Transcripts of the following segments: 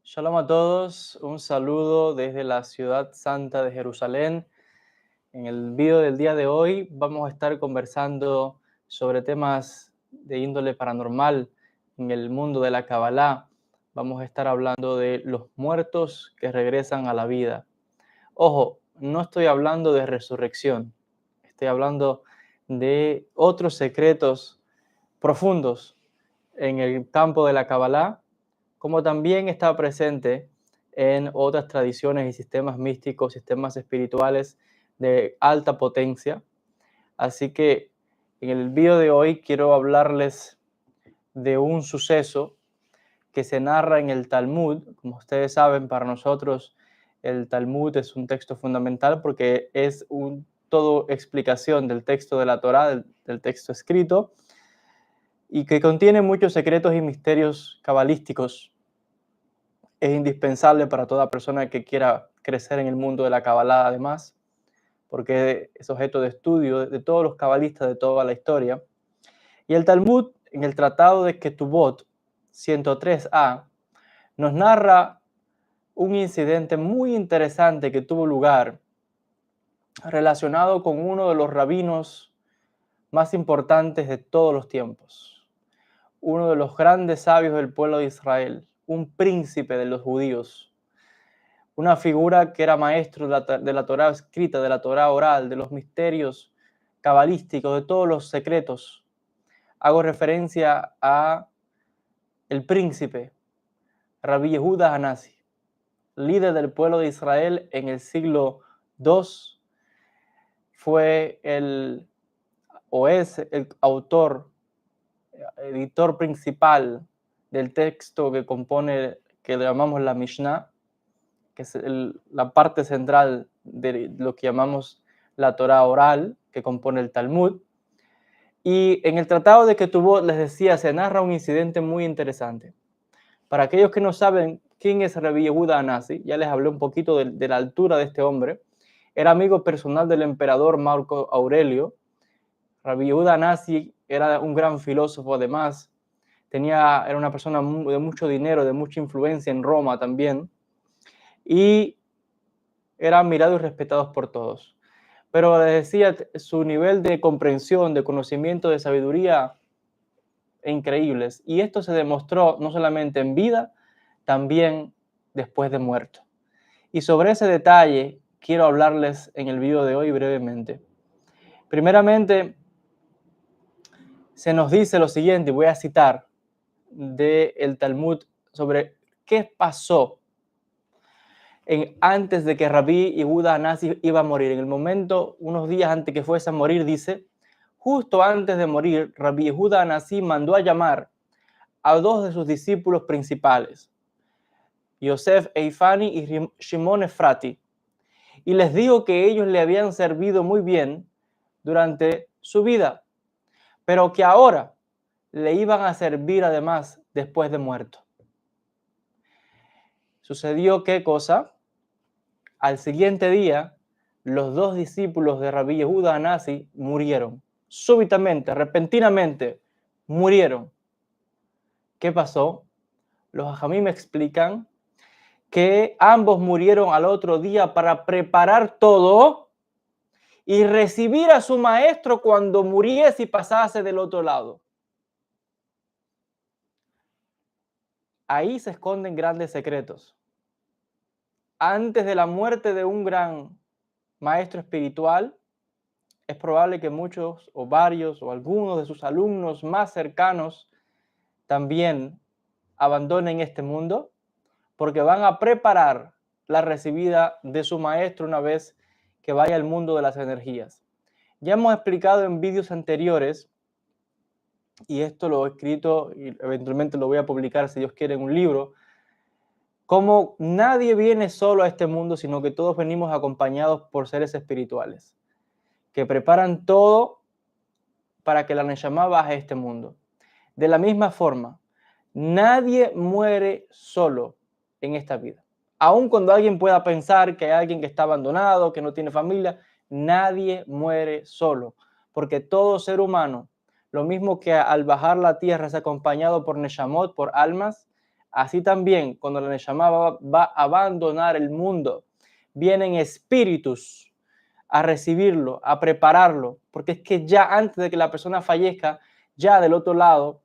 Shalom a todos, un saludo desde la ciudad santa de Jerusalén. En el video del día de hoy vamos a estar conversando sobre temas de índole paranormal en el mundo de la Kabbalah. Vamos a estar hablando de los muertos que regresan a la vida. Ojo, no estoy hablando de resurrección, estoy hablando de otros secretos profundos en el campo de la Kabbalah, como también está presente en otras tradiciones y sistemas místicos, sistemas espirituales de alta potencia. Así que en el video de hoy quiero hablarles de un suceso que se narra en el Talmud. Como ustedes saben, para nosotros el Talmud es un texto fundamental porque es todo explicación del texto de la Torá, del texto escrito, y que contiene muchos secretos y misterios cabalísticos. Es indispensable para toda persona que quiera crecer en el mundo de la Kabbalah, además, porque es objeto de estudio de todos los cabalistas de toda la historia. Y el Talmud, en el Tratado de Ketubot 103a, nos narra un incidente muy interesante que tuvo lugar relacionado con uno de los rabinos más importantes de todos los tiempos, uno de los grandes sabios del pueblo de Israel, un príncipe de los judíos, una figura que era maestro de la Torá escrita, de la Torá oral, de los misterios cabalísticos, de todos los secretos. Hago referencia a el príncipe Rabbi Yehuda Hanasi, líder del pueblo de Israel en el siglo II. Fue es el autor, editor principal del texto que compone, que le llamamos la Mishnah, que es la parte central de lo que llamamos la Torá oral, que compone el Talmud. Y en el tratado de Ketubot, les decía, se narra un incidente muy interesante. Para aquellos que no saben quién es Rabbi Yehuda Hanasi, ya les hablé un poquito de la altura de este hombre. Era amigo personal del emperador Marco Aurelio. Rabbi Yehuda Hanasi era un gran filósofo, además. Era una persona de mucho dinero, de mucha influencia en Roma también. Y eran admirados y respetados por todos. Pero les decía, su nivel de comprensión, de conocimiento, de sabiduría, increíbles. Y esto se demostró no solamente en vida, también después de muerto. Y sobre ese detalle quiero hablarles en el video de hoy brevemente. Primeramente, se nos dice lo siguiente, voy a citar del Talmud sobre qué pasó antes de que Rabbi Yehuda Hanasi iba a morir. En el momento, unos días antes que fuese a morir, dice, justo antes de morir, Rabbi Yehuda Hanasi mandó a llamar a dos de sus discípulos principales, Yosef Eifani y Shimon Efrati, y les dijo que ellos le habían servido muy bien durante su vida, pero que ahora le iban a servir además después de muerto. ¿Sucedió qué cosa? Al siguiente día, los dos discípulos de Rabbi Yehuda Hanasi murieron. Súbitamente, repentinamente, murieron. ¿Qué pasó? Los hajamim me explican que ambos murieron al otro día para preparar todo y recibir a su maestro cuando muriese y pasase del otro lado. Ahí se esconden grandes secretos. Antes de la muerte de un gran maestro espiritual, es probable que muchos o varios o algunos de sus alumnos más cercanos también abandonen este mundo, porque van a preparar la recibida de su maestro una vez que vaya al mundo de las energías. Ya hemos explicado en vídeos anteriores, y esto lo he escrito y eventualmente lo voy a publicar si Dios quiere en un libro, cómo nadie viene solo a este mundo, sino que todos venimos acompañados por seres espirituales, que preparan todo para que la Neshama baje a este mundo. De la misma forma, nadie muere solo en esta vida. Aun cuando alguien pueda pensar que hay alguien que está abandonado, que no tiene familia, nadie muere solo, porque todo ser humano, lo mismo que al bajar la tierra es acompañado por Neshamot, por almas, así también cuando la Neshama va a abandonar el mundo, vienen espíritus a recibirlo, a prepararlo, porque es que ya antes de que la persona fallezca, ya del otro lado,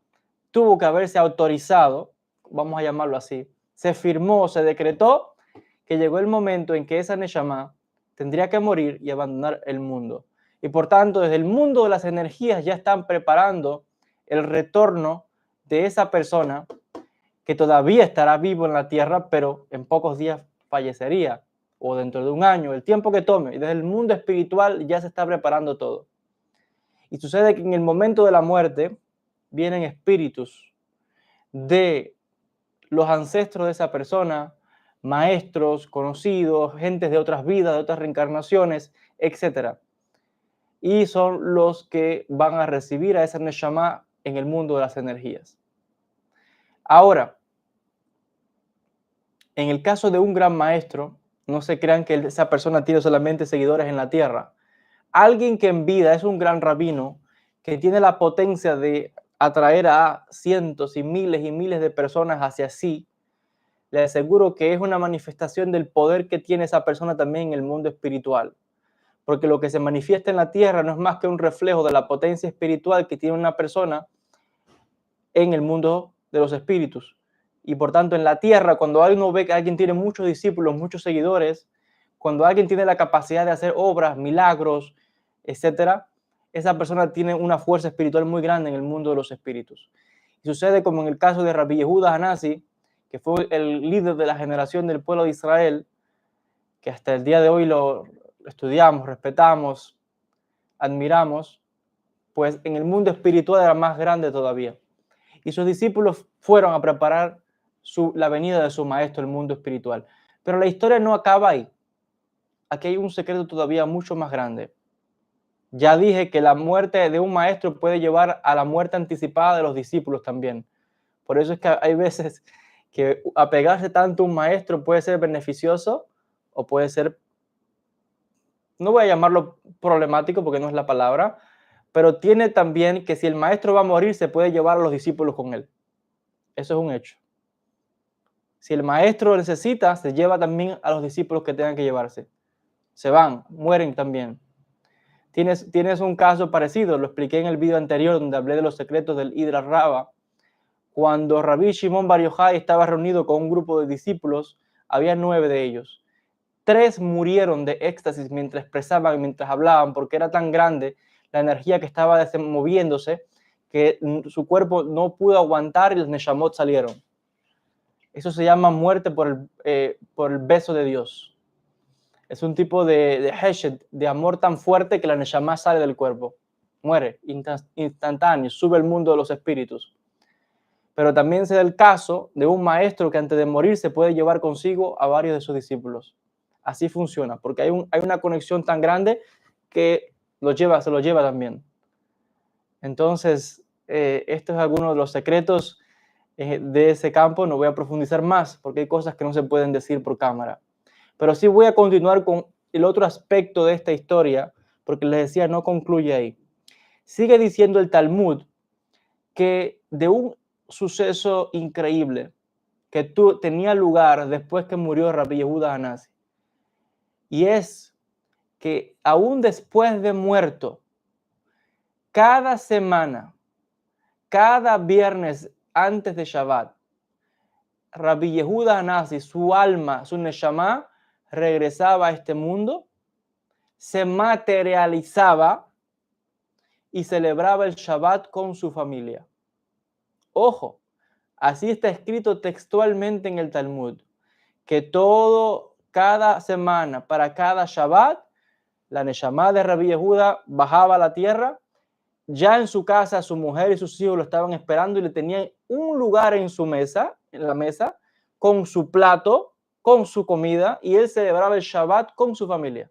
tuvo que haberse autorizado, vamos a llamarlo así, se firmó, se decretó que llegó el momento en que esa Neshama tendría que morir y abandonar el mundo. Y por tanto, desde el mundo de las energías ya están preparando el retorno de esa persona que todavía estará vivo en la tierra, pero en pocos días fallecería, o dentro de un año, el tiempo que tome. Y desde el mundo espiritual ya se está preparando todo. Y sucede que en el momento de la muerte vienen espíritus de los ancestros de esa persona, maestros, conocidos, gentes de otras vidas, de otras reencarnaciones, etc. Y son los que van a recibir a esa Neshama en el mundo de las energías. Ahora, en el caso de un gran maestro, no se crean que esa persona tiene solamente seguidores en la tierra. Alguien que en vida es un gran rabino, que tiene la potencia de atraer a cientos y miles de personas hacia sí, le aseguro que es una manifestación del poder que tiene esa persona también en el mundo espiritual. Porque lo que se manifiesta en la tierra no es más que un reflejo de la potencia espiritual que tiene una persona en el mundo de los espíritus. Y por tanto, en la tierra, cuando uno ve que alguien tiene muchos discípulos, muchos seguidores, cuando alguien tiene la capacidad de hacer obras, milagros, etcétera, esa persona tiene una fuerza espiritual muy grande en el mundo de los espíritus. Y sucede como en el caso de Rabbi Yehuda Hanasi, que fue el líder de la generación del pueblo de Israel, que hasta el día de hoy lo estudiamos, respetamos, admiramos, pues en el mundo espiritual era más grande todavía. Y sus discípulos fueron a preparar la venida de su maestro, el mundo espiritual. Pero la historia no acaba ahí. Aquí hay un secreto todavía mucho más grande. Ya dije que la muerte de un maestro puede llevar a la muerte anticipada de los discípulos también. Por eso es que hay veces que apegarse tanto a un maestro puede ser beneficioso o puede ser, no voy a llamarlo problemático porque no es la palabra, pero tiene también que si el maestro va a morir, se puede llevar a los discípulos con él. Eso es un hecho. Si el maestro lo necesita, se lleva también a los discípulos que tengan que llevarse. Se van, mueren también. Tienes un caso parecido, lo expliqué en el video anterior donde hablé de los secretos del Hidra Raba. Cuando Rabbi Shimon Bar Yochai estaba reunido con un grupo de discípulos, había 9 de ellos. 3 murieron de éxtasis mientras expresaban, mientras hablaban, porque era tan grande la energía que estaba moviéndose que su cuerpo no pudo aguantar y los neshamot salieron. Eso se llama muerte por el beso de Dios. Es un tipo de hesed, de amor tan fuerte que la neshama sale del cuerpo. Muere instantáneo, sube al mundo de los espíritus. Pero también se da el caso de un maestro que antes de morir se puede llevar consigo a varios de sus discípulos. Así funciona, porque hay una conexión tan grande que se lo lleva también. Entonces, esto es alguno de los secretos de ese campo. No voy a profundizar más porque hay cosas que no se pueden decir por cámara. Pero sí voy a continuar con el otro aspecto de esta historia, porque les decía, no concluye ahí. Sigue diciendo el Talmud que de un suceso increíble que tenía lugar después que murió Rabbi Yehuda Hanasi, y es que aún después de muerto, cada semana, cada viernes antes de Shabbat, Rabbi Yehuda Hanasi, su alma, su neshama, regresaba a este mundo, se materializaba y celebraba el Shabbat con su familia. Ojo, así está escrito textualmente en el Talmud, que cada semana, para cada Shabbat, la neshama de Rabbi Yehuda bajaba a la tierra. Ya en su casa, su mujer y sus hijos lo estaban esperando y le tenían un lugar en su mesa, en la mesa, con su plato, con su comida, y él celebraba el Shabbat con su familia.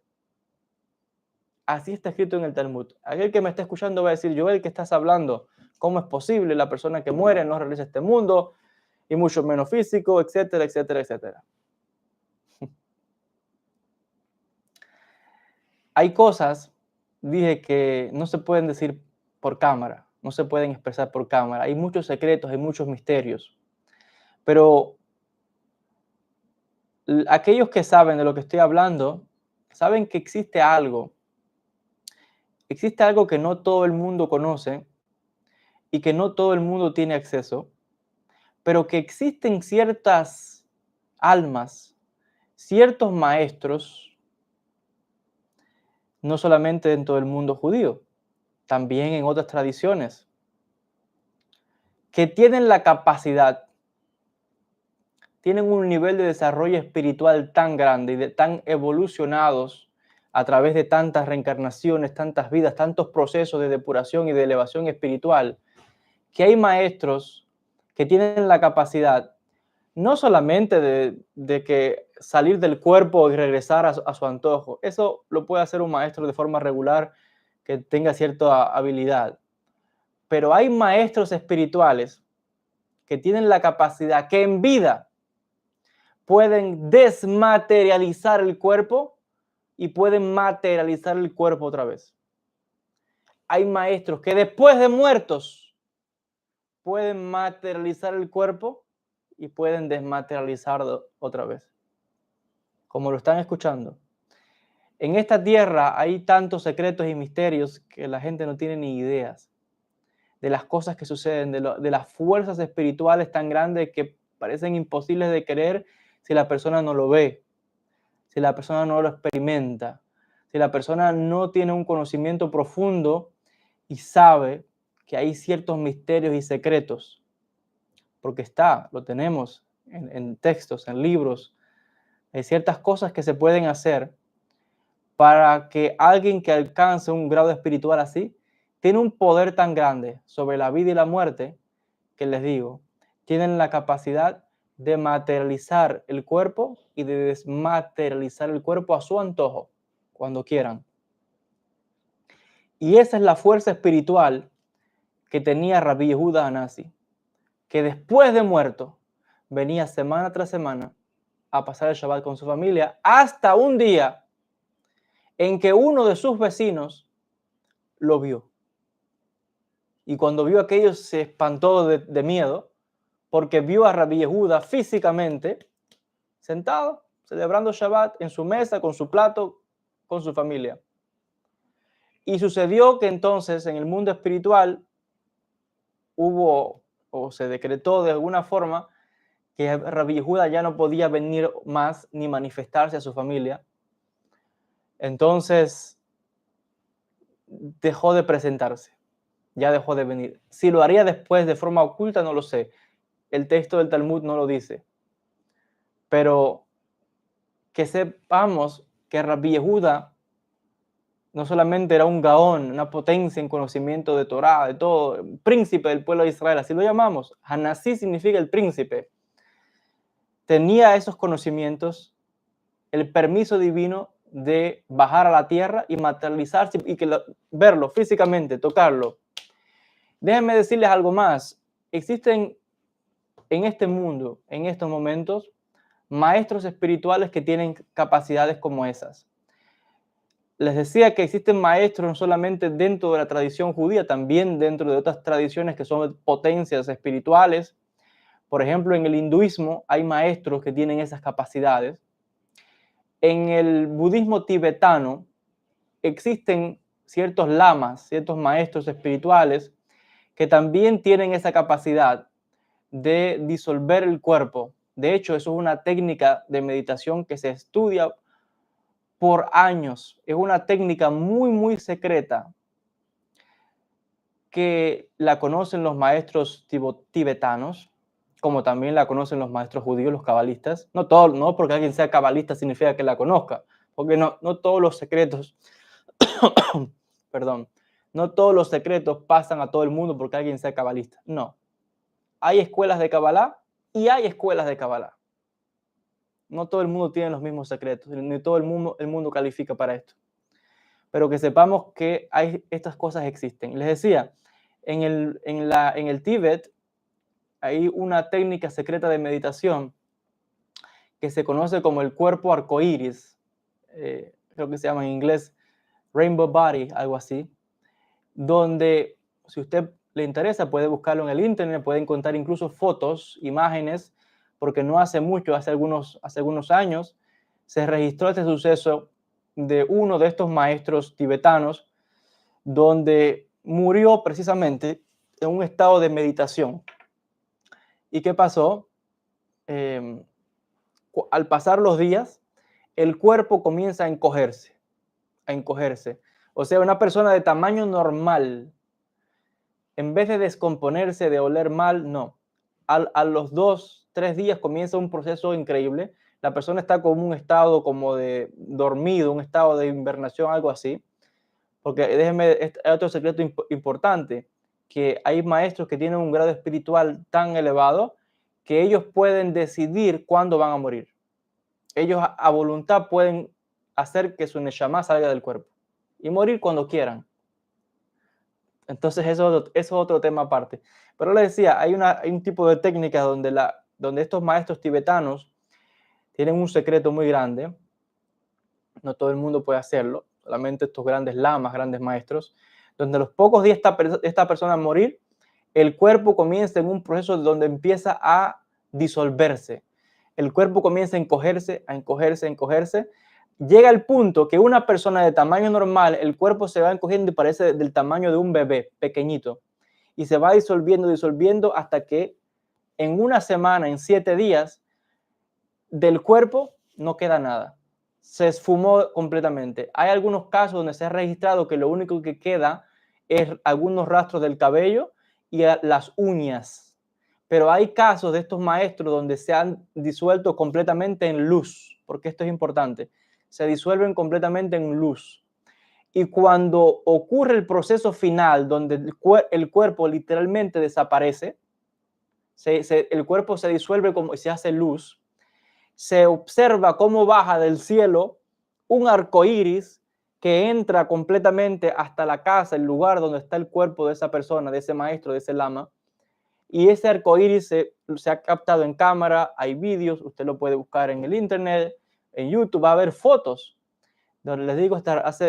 Así está escrito en el Talmud. Aquel que me está escuchando va a decir, Joel, ¿qué estás hablando? ¿Cómo es posible? La persona que muere no regresa a este mundo, y mucho menos físico, etcétera, etcétera, etcétera. Hay cosas, dije, que no se pueden decir por cámara, no se pueden expresar por cámara. Hay muchos secretos, hay muchos misterios. Pero Aquellos que saben de lo que estoy hablando, saben que existe algo que no todo el mundo conoce y que no todo el mundo tiene acceso, pero que existen ciertas almas, ciertos maestros, no solamente dentro del mundo judío, también en otras tradiciones, que tienen la capacidad, tienen un nivel de desarrollo espiritual tan grande y tan evolucionados a través de tantas reencarnaciones, tantas vidas, tantos procesos de depuración y de elevación espiritual, que hay maestros que tienen la capacidad no solamente de que salir del cuerpo y regresar a su antojo, eso lo puede hacer un maestro de forma regular que tenga cierta habilidad, pero hay maestros espirituales que tienen la capacidad que en vida pueden desmaterializar el cuerpo y pueden materializar el cuerpo otra vez. Hay maestros que después de muertos pueden materializar el cuerpo y pueden desmaterializarlo otra vez, como lo están escuchando. En esta tierra hay tantos secretos y misterios que la gente no tiene ni ideas de las cosas que suceden, de las fuerzas espirituales tan grandes que parecen imposibles de creer si la persona no lo ve, si la persona no lo experimenta, si la persona no tiene un conocimiento profundo y sabe que hay ciertos misterios y secretos, porque lo tenemos en textos, en libros, hay ciertas cosas que se pueden hacer para que alguien que alcance un grado espiritual así, tiene un poder tan grande sobre la vida y la muerte, que les digo, tienen la capacidad de materializar el cuerpo y de desmaterializar el cuerpo a su antojo, cuando quieran. Y esa es la fuerza espiritual que tenía Rabbi Yehuda Hanasi, que después de muerto venía semana tras semana a pasar el Shabbat con su familia, hasta un día en que uno de sus vecinos lo vio. Y cuando vio aquello se espantó de miedo, porque vio a Rabbi Yehuda físicamente sentado, celebrando Shabbat en su mesa, con su plato, con su familia. Y sucedió que entonces en el mundo espiritual hubo, o se decretó de alguna forma, que Rabbi Yehuda ya no podía venir más ni manifestarse a su familia. Entonces dejó de presentarse, ya dejó de venir. Si lo haría después de forma oculta, no lo sé. El texto del Talmud no lo dice. Pero que sepamos que Rabbi Yehuda no solamente era un gaón, una potencia en conocimiento de Torah, de todo, príncipe del pueblo de Israel, así lo llamamos. Hanasí significa el príncipe. Tenía esos conocimientos, el permiso divino de bajar a la tierra y materializarse y verlo físicamente, tocarlo. Déjenme decirles algo más. Existen en este mundo, en estos momentos, maestros espirituales que tienen capacidades como esas. Les decía que existen maestros no solamente dentro de la tradición judía, también dentro de otras tradiciones que son potencias espirituales. Por ejemplo, en el hinduismo hay maestros que tienen esas capacidades. En el budismo tibetano existen ciertos lamas, ciertos maestros espirituales que también tienen esa capacidad de disolver el cuerpo. De hecho, eso es una técnica de meditación que se estudia por años. Es una técnica muy, muy secreta que la conocen los maestros tibetanos, como también la conocen los maestros judíos, los cabalistas. No porque alguien sea cabalista significa que la conozca, porque no todos los secretos, perdón, no todos los secretos pasan a todo el mundo porque alguien sea cabalista. No. Hay escuelas de Kabbalah y hay escuelas de Kabbalah. No todo el mundo tiene los mismos secretos, ni todo el mundo califica para esto. Pero que sepamos que estas cosas existen. Les decía, en el Tíbet hay una técnica secreta de meditación que se conoce como el cuerpo arcoíris, creo que se llama en inglés Rainbow Body, algo así, donde si usted le interesa puede buscarlo en el internet, puede encontrar incluso fotos, imágenes, porque no hace mucho, hace algunos años, se registró este suceso de uno de estos maestros tibetanos, donde murió precisamente en un estado de meditación. ¿Y qué pasó? Eh, Al pasar los días, el cuerpo comienza a encogerse, a encogerse. O sea, una persona de tamaño normal, en vez de descomponerse, de oler mal, no. A los 2, 3 días comienza un proceso increíble. La persona está como un estado como de dormido, un estado de hibernación, algo así. Porque déjeme, hay otro secreto importante, que hay maestros que tienen un grado espiritual tan elevado que ellos pueden decidir cuándo van a morir. Ellos a voluntad pueden hacer que su neshama salga del cuerpo y morir cuando quieran. Entonces eso es otro tema aparte. Pero les decía, hay un tipo de técnica donde estos maestros tibetanos tienen un secreto muy grande. No todo el mundo puede hacerlo, solamente estos grandes lamas, grandes maestros, donde a los pocos días esta persona a morir, el cuerpo comienza en un proceso donde empieza a disolverse. El cuerpo comienza a encogerse, a encogerse, a encogerse. Llega el punto que una persona de tamaño normal, el cuerpo se va encogiendo y parece del tamaño de un bebé pequeñito. Y se va disolviendo, disolviendo hasta que en una semana, en 7 días, del cuerpo no queda nada. Se esfumó completamente. Hay algunos casos donde se ha registrado que lo único que queda es algunos rastros del cabello y las uñas. Pero hay casos de estos maestros donde se han disuelto completamente en luz, porque esto es importante. Se disuelven completamente en luz. Y cuando ocurre el proceso final, donde el cuerpo literalmente desaparece, el cuerpo se disuelve como se hace luz, se observa cómo baja del cielo un arco iris que entra completamente hasta la casa, el lugar donde está el cuerpo de esa persona, de ese maestro, de ese lama. Y ese arco iris se ha captado en cámara, hay vídeos, usted lo puede buscar en el internet, en YouTube, va a haber fotos. Donde les digo,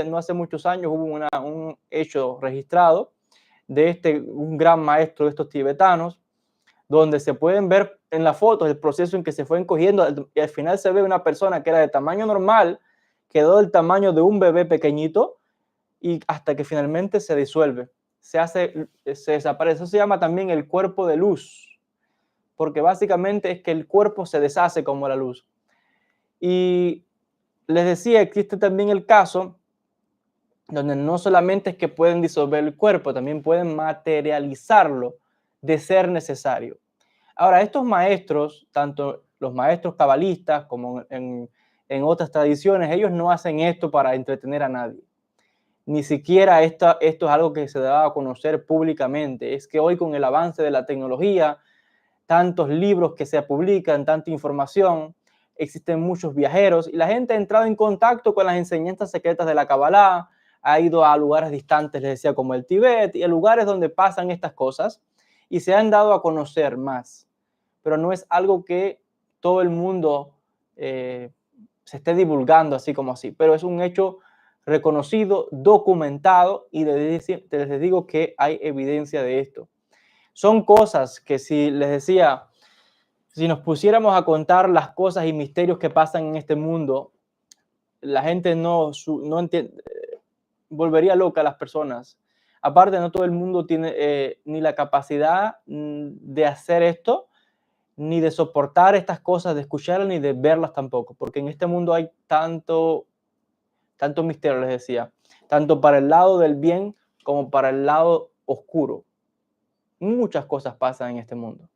no hace muchos años hubo un hecho registrado de un gran maestro de estos tibetanos, donde se pueden ver en la foto el proceso en que se fue encogiendo y al final se ve una persona que era de tamaño normal, quedó del tamaño de un bebé pequeñito y hasta que finalmente se disuelve, se desaparece. Eso se llama también el cuerpo de luz, porque básicamente es que el cuerpo se deshace como la luz. Y les decía, existe también el caso donde no solamente es que pueden disolver el cuerpo, también pueden materializarlo de ser necesario. Ahora, estos maestros, tanto los maestros cabalistas como en otras tradiciones, ellos no hacen esto para entretener a nadie. Ni siquiera esto es algo que se da a conocer públicamente. Es que hoy con el avance de la tecnología, tantos libros que se publican, tanta información, existen muchos viajeros y la gente ha entrado en contacto con las enseñanzas secretas de la Kabbalah, ha ido a lugares distantes, les decía, como el Tíbet, y a lugares donde pasan estas cosas y se han dado a conocer más. Pero no es algo que todo el mundo se esté divulgando así como así, pero es un hecho reconocido, documentado y les digo que hay evidencia de esto. Son cosas que si les decía, si nos pusiéramos a contar las cosas y misterios que pasan en este mundo, la gente no entiende, volvería loca a las personas. Aparte, no todo el mundo tiene ni la capacidad de hacer esto, ni de soportar estas cosas, de escucharlas, ni de verlas tampoco, porque en este mundo hay tanto misterio, les decía, tanto para el lado del bien como para el lado oscuro. Muchas cosas pasan en este mundo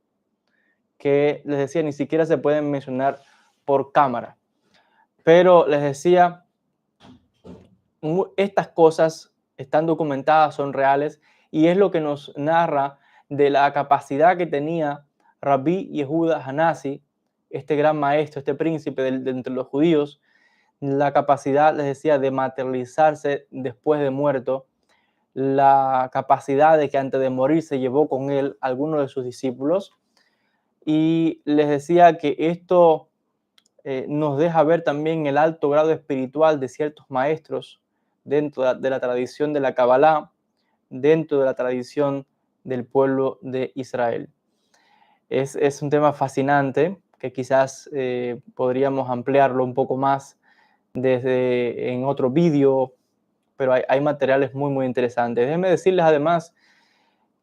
que, les decía, ni siquiera se pueden mencionar por cámara. Pero les decía, estas cosas están documentadas, son reales, y es lo que nos narra de la capacidad que tenía Rabbi Yehuda Hanasi, este gran maestro, este príncipe de entre los judíos, la capacidad, les decía, de materializarse después de muerto, la capacidad de que antes de morir se llevó con él a algunos de sus discípulos, y les decía que esto nos deja ver también el alto grado espiritual de ciertos maestros dentro de la tradición de la Kabbalah, dentro de la tradición del pueblo de Israel. Es un tema fascinante que quizás podríamos ampliarlo un poco más en otro vídeo, pero hay materiales muy, muy interesantes. Déjenme decirles además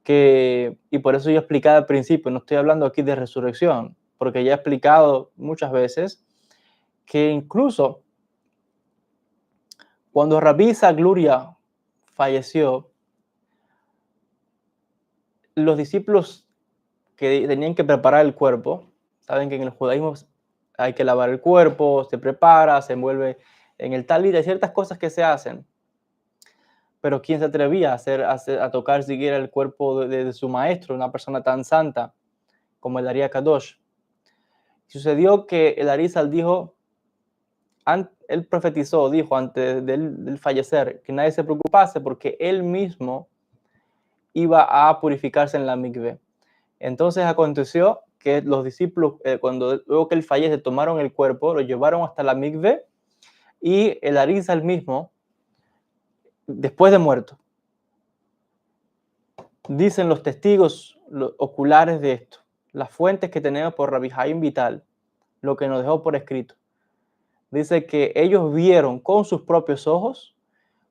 que, y por eso yo explicaba al principio, no estoy hablando aquí de resurrección, porque ya he explicado muchas veces que incluso cuando Rabí Zagluria falleció, los discípulos que tenían que preparar el cuerpo, saben que en el judaísmo hay que lavar el cuerpo, se prepara, se envuelve en el talit, hay ciertas cosas que se hacen, pero ¿quién se atrevía a tocar siquiera el cuerpo de su maestro, una persona tan santa como el Ari Kadosh? Sucedió que el Arizal dijo, él profetizó, dijo antes del fallecer, que nadie se preocupase porque él mismo iba a purificarse en la mikve. Entonces aconteció que los discípulos, luego que él fallece, tomaron el cuerpo, lo llevaron hasta la mikve y el Arizal mismo, después de muerto, dicen los testigos oculares de esto, las fuentes que tenemos por Rabbi Haim Vital, lo que nos dejó por escrito, dice que ellos vieron con sus propios ojos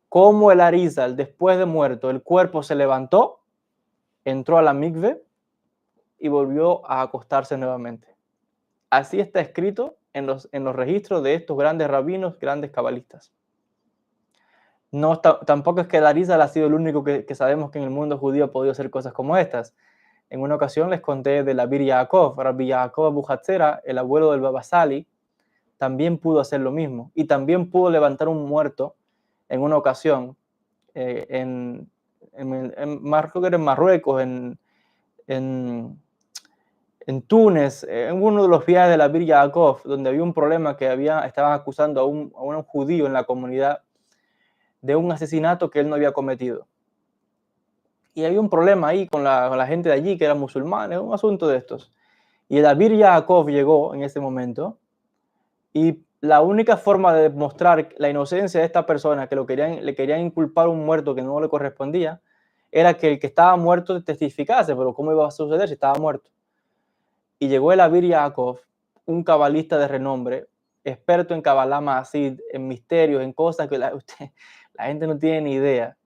cómo el Arizal, después de muerto, el cuerpo se levantó, entró a la mikve y volvió a acostarse nuevamente. Así está escrito en los registros de estos grandes rabinos, grandes cabalistas. No, tampoco es que el Arizal ha sido el único que sabemos que en el mundo judío ha podido hacer cosas como estas. En una ocasión les conté de la Bir Yaakov, Rabbi Yaakov Abu Hatzera, el abuelo del Baba Sali, también pudo hacer lo mismo y también pudo levantar un muerto en una ocasión en Marruecos, en Túnez, en uno de los viajes de la Bir Yaakov, donde había un problema que estaban acusando a un judío en la comunidad de un asesinato que él no había cometido. Y había un problema ahí con la gente de allí que eran musulmanes, un asunto de estos. Y el Abir Yaakov llegó en ese momento y la única forma de demostrar la inocencia de esta persona, que le querían inculpar un muerto que no le correspondía, era que el que estaba muerto testificase, pero ¿cómo iba a suceder si estaba muerto? Y llegó el Abir Yaakov, un cabalista de renombre, experto en Kabbalah Maasid, en misterios, en cosas que la gente no tiene ni idea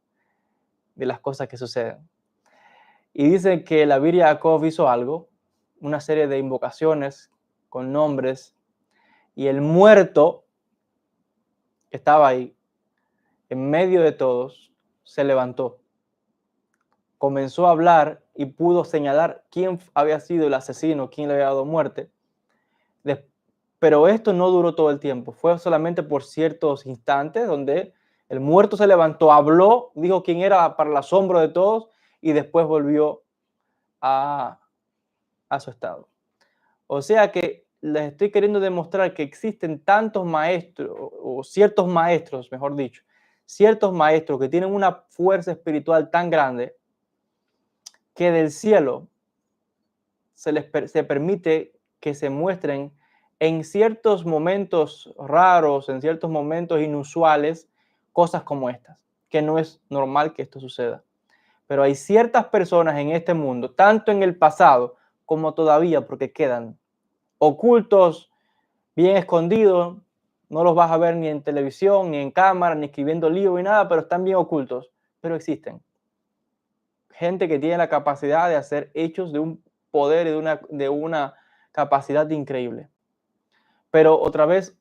de las cosas que suceden. Y dice que el Abir Yaakov hizo algo, una serie de invocaciones con nombres, y el muerto que estaba ahí, en medio de todos, se levantó. Comenzó a hablar y pudo señalar quién había sido el asesino, quién le había dado muerte. Pero esto no duró todo el tiempo, fue solamente por ciertos instantes donde el muerto se levantó, habló, dijo quién era para el asombro de todos y después volvió a su estado. O sea que les estoy queriendo demostrar que existen tantos maestros, o ciertos maestros, mejor dicho, ciertos maestros que tienen una fuerza espiritual tan grande que del cielo se permite que se muestren en ciertos momentos raros, en ciertos momentos inusuales, cosas como estas, que no es normal que esto suceda. Pero hay ciertas personas en este mundo, tanto en el pasado como todavía, porque quedan ocultos, bien escondidos, no los vas a ver ni en televisión, ni en cámara, ni escribiendo libros, ni nada, pero están bien ocultos, pero existen. Gente que tiene la capacidad de hacer hechos de un poder y de una capacidad increíble. Pero otra vez,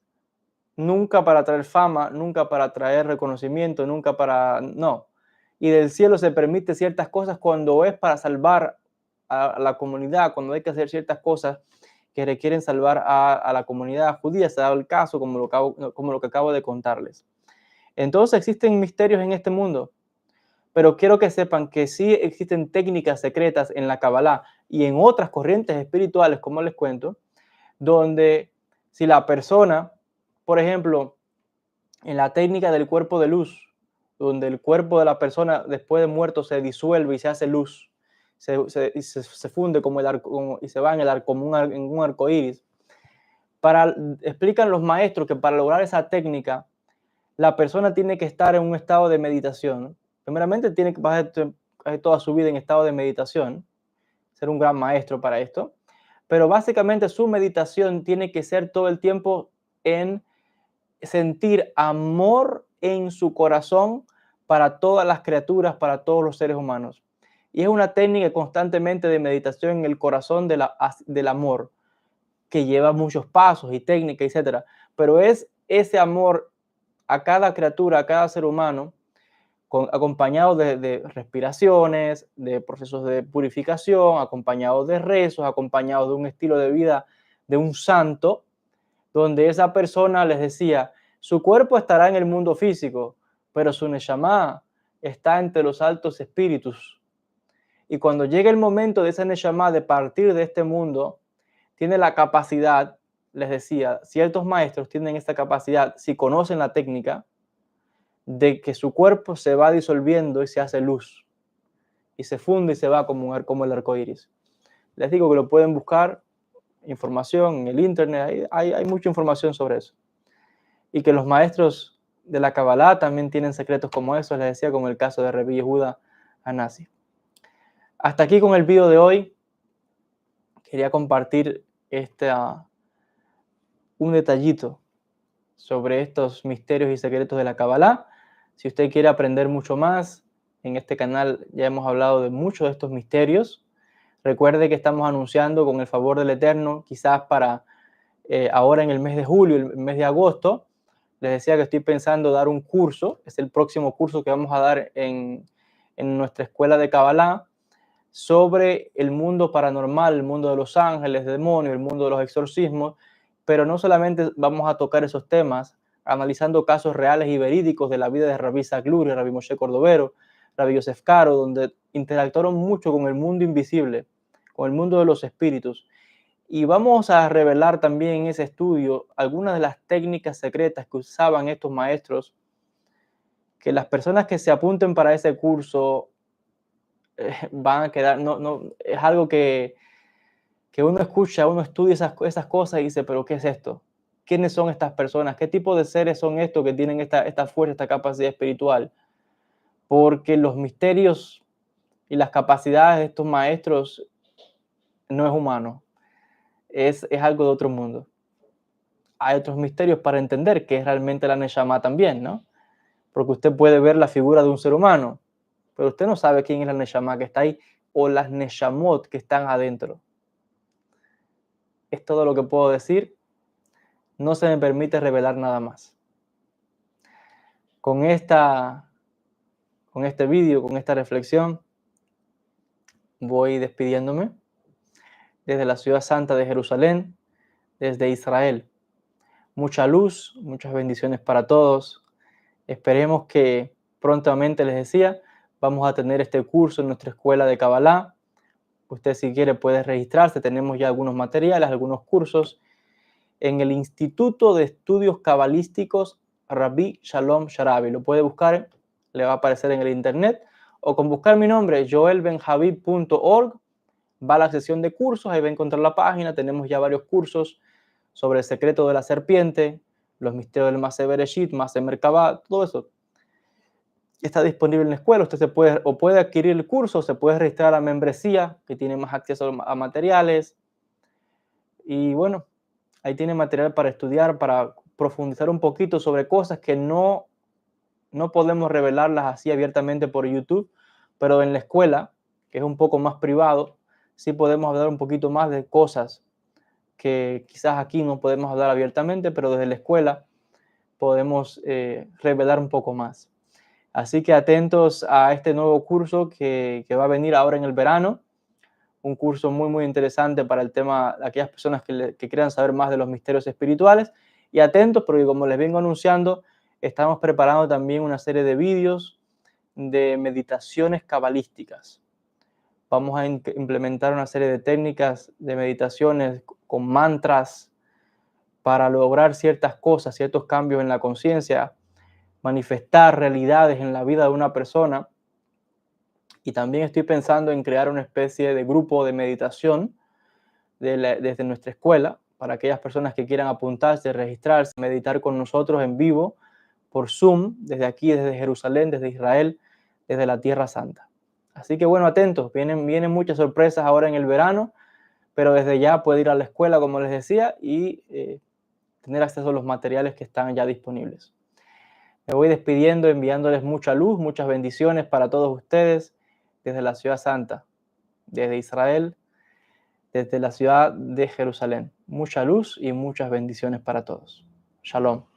nunca para traer fama, nunca para traer reconocimiento, nunca para... No. Y del cielo se permite ciertas cosas cuando es para salvar a la comunidad, cuando hay que hacer ciertas cosas que requieren salvar a la comunidad judía. Se ha dado el caso como lo que acabo de contarles. Entonces existen misterios en este mundo, pero quiero que sepan que sí existen técnicas secretas en la Kabbalah y en otras corrientes espirituales, como les cuento, donde si la persona, por ejemplo, en la técnica del cuerpo de luz, donde el cuerpo de la persona después de muerto se disuelve y se hace luz, se funde como y se va en un arco iris. Explican los maestros que para lograr esa técnica, la persona tiene que estar en un estado de meditación. Primeramente tiene que pasar toda su vida en estado de meditación, ser un gran maestro para esto. pero básicamente su meditación tiene que ser todo el tiempo en sentir amor en su corazón para todas las criaturas, para todos los seres humanos. Y es una técnica constantemente de meditación en el corazón del amor, que lleva muchos pasos y técnicas, etcétera. Pero es ese amor a cada criatura, a cada ser humano, acompañado de respiraciones, de procesos de purificación, acompañado de rezos, acompañado de un estilo de vida de un santo, donde esa persona les decía, su cuerpo estará en el mundo físico, pero su neshama está entre los altos espíritus. Y cuando llega el momento de esa neshama de partir de este mundo, tiene la capacidad, les decía, ciertos maestros tienen esta capacidad, si conocen la técnica, de que su cuerpo se va disolviendo y se hace luz, y se funde y se va como el arco iris. Les digo que lo pueden buscar, información en el internet, hay mucha información sobre eso. Y que los maestros de la Kabbalah también tienen secretos como esos, les decía, como el caso de Rabbi Yehuda Hanasi. Hasta aquí con el video de hoy. Quería compartir un detallito sobre estos misterios y secretos de la Kabbalah. Si usted quiere aprender mucho más, en este canal ya hemos hablado de muchos de estos misterios. Recuerde que estamos anunciando con el favor del Eterno, quizás para ahora en el mes de julio, el mes de agosto, les decía que estoy pensando dar un curso, es el próximo curso que vamos a dar en nuestra escuela de Kabbalah, sobre el mundo paranormal, el mundo de los ángeles, demonios, el mundo de los exorcismos, pero no solamente vamos a tocar esos temas, analizando casos reales y verídicos de la vida de Rabbi Zagluri, Rabbi Moshe Cordovero, Rabbi Yosef Karo, donde interactuaron mucho con el mundo invisible, con el mundo de los espíritus. Y vamos a revelar también en ese estudio algunas de las técnicas secretas que usaban estos maestros, que las personas que se apunten para ese curso van a quedar, es algo que uno escucha, uno estudia esas cosas y dice, pero ¿qué es esto? ¿Quiénes son estas personas? ¿Qué tipo de seres son estos que tienen esta fuerza, esta capacidad espiritual? Porque los misterios y las capacidades de estos maestros no es humano, es algo de otro mundo. Hay otros misterios para entender qué es realmente la Neshama también, ¿no? Porque usted puede ver la figura de un ser humano, pero usted no sabe quién es la Neshama que está ahí o las Neshamot que están adentro. Es todo lo que puedo decir. No se me permite revelar nada más. Con este vídeo, con esta reflexión, voy despidiéndome desde la ciudad santa de Jerusalén, desde Israel. Mucha luz, muchas bendiciones para todos. Esperemos que prontamente, les decía, vamos a tener este curso en nuestra escuela de Kabbalah. Usted, si quiere, puede registrarse. Tenemos ya algunos materiales, algunos cursos en el Instituto de Estudios Cabalísticos Rabbi Shalom Sharabi. Lo puede buscar, le va a aparecer en el internet, o con buscar mi nombre, joelbenjavid.org, va a la sección de cursos, ahí va a encontrar la página. Tenemos ya varios cursos sobre el secreto de la serpiente, los misterios del Maseh Bereshit, Maseh Merkabah, todo eso está disponible en la escuela. Usted puede adquirir el curso, se puede registrar a la membresía, que tiene más acceso a materiales. Y bueno, ahí tiene material para estudiar, para profundizar un poquito sobre cosas que no podemos revelarlas así abiertamente por YouTube, pero en la escuela, que es un poco más privado, sí podemos hablar un poquito más de cosas que quizás aquí no podemos hablar abiertamente, pero desde la escuela podemos revelar un poco más. Así que atentos a este nuevo curso que va a venir ahora en el verano, un curso muy, muy interesante para el tema de aquellas personas que quieran saber más de los misterios espirituales. Y atentos, porque como les vengo anunciando, estamos preparando también una serie de vídeos de meditaciones cabalísticas. Vamos a implementar una serie de técnicas de meditaciones con mantras para lograr ciertas cosas, ciertos cambios en la conciencia, manifestar realidades en la vida de una persona. Y también estoy pensando en crear una especie de grupo de meditación desde nuestra escuela para aquellas personas que quieran apuntarse, registrarse, meditar con nosotros en vivo por Zoom, desde aquí, desde Jerusalén, desde Israel, desde la Tierra Santa. Así que bueno, atentos, vienen muchas sorpresas ahora en el verano. pero desde ya puede ir a la escuela, como les decía, y tener acceso a los materiales que están ya disponibles. Me voy despidiendo, enviándoles mucha luz, muchas bendiciones para todos ustedes desde la Ciudad Santa, desde Israel, desde la ciudad de Jerusalén. Mucha luz y muchas bendiciones para todos. Shalom.